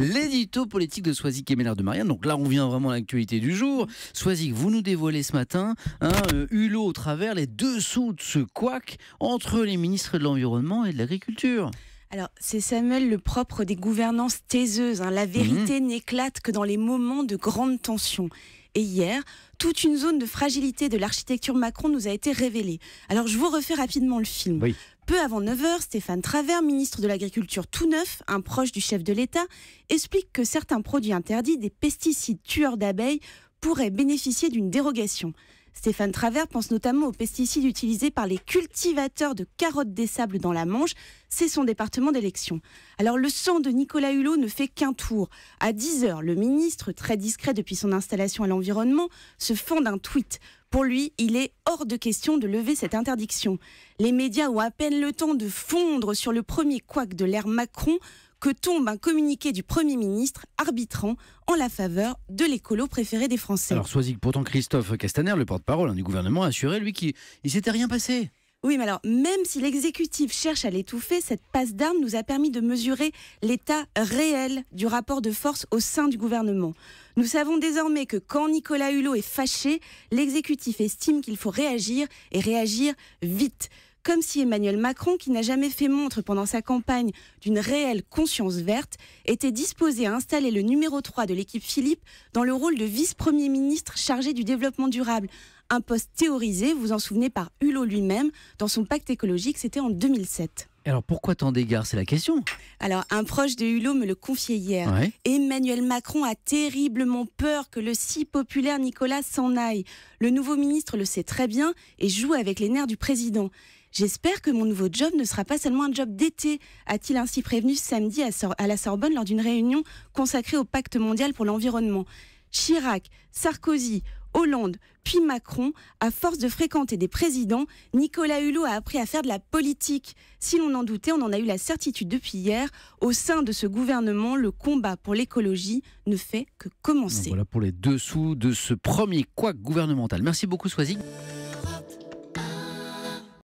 l'édito politique de Soisig et Ménard de Marianne. Donc là, on vient vraiment à l'actualité du jour. Soisig, vous nous dévoilez ce matin Hulot au travers les dessous de ce couac entre les ministres de l'Environnement et de l'Agriculture. Alors, c'est Samuel le propre des gouvernances taiseuses. La vérité n'éclate que dans les moments de grande tension. Et hier, toute une zone de fragilité de l'architecture Macron nous a été révélée. Alors, je vous refais rapidement le film. Oui. Peu avant 9h, Stéphane Travert, ministre de l'Agriculture tout neuf, un proche du chef de l'État, explique que certains produits interdits, des pesticides tueurs d'abeilles, pourraient bénéficier d'une dérogation. Stéphane Travert pense notamment aux pesticides utilisés par les cultivateurs de carottes des sables dans la Manche. C'est son département d'élection. Alors le sang de Nicolas Hulot ne fait qu'un tour. À 10h, le ministre, très discret depuis son installation à l'environnement, se fend d'un tweet. Pour lui, il est hors de question de lever cette interdiction. Les médias ont à peine le temps de fondre sur le premier couac de l'ère Macron que tombe un communiqué du Premier ministre arbitrant en la faveur de l'écolo préféré des Français. Alors Soisig, pourtant Christophe Castaner, le porte-parole du gouvernement, a assuré lui qu'il ne s'était rien passé. Oui, mais alors, même si l'exécutif cherche à l'étouffer, cette passe d'armes nous a permis de mesurer l'état réel du rapport de force au sein du gouvernement. Nous savons désormais que quand Nicolas Hulot est fâché, l'exécutif estime qu'il faut réagir et réagir vite. Comme si Emmanuel Macron, qui n'a jamais fait montre pendant sa campagne d'une réelle conscience verte, était disposé à installer le numéro 3 de l'équipe Philippe dans le rôle de vice-premier ministre chargé du développement durable. Un poste théorisé, vous vous en souvenez, par Hulot lui-même, dans son pacte écologique, c'était en 2007. Alors pourquoi tant d'égards, c'est la question. Alors, un proche de Hulot me le confiait hier. Ouais. Emmanuel Macron a terriblement peur que le si populaire Nicolas s'en aille. Le nouveau ministre le sait très bien et joue avec les nerfs du président. J'espère que mon nouveau job ne sera pas seulement un job d'été, a-t-il ainsi prévenu samedi à la Sorbonne lors d'une réunion consacrée au pacte mondial pour l'environnement. Chirac, Sarkozy, Hollande, puis Macron, à force de fréquenter des présidents, Nicolas Hulot a appris à faire de la politique. Si l'on en doutait, on en a eu la certitude depuis hier. Au sein de ce gouvernement, le combat pour l'écologie ne fait que commencer. Donc voilà pour les dessous de ce premier couac gouvernemental. Merci beaucoup Soisig.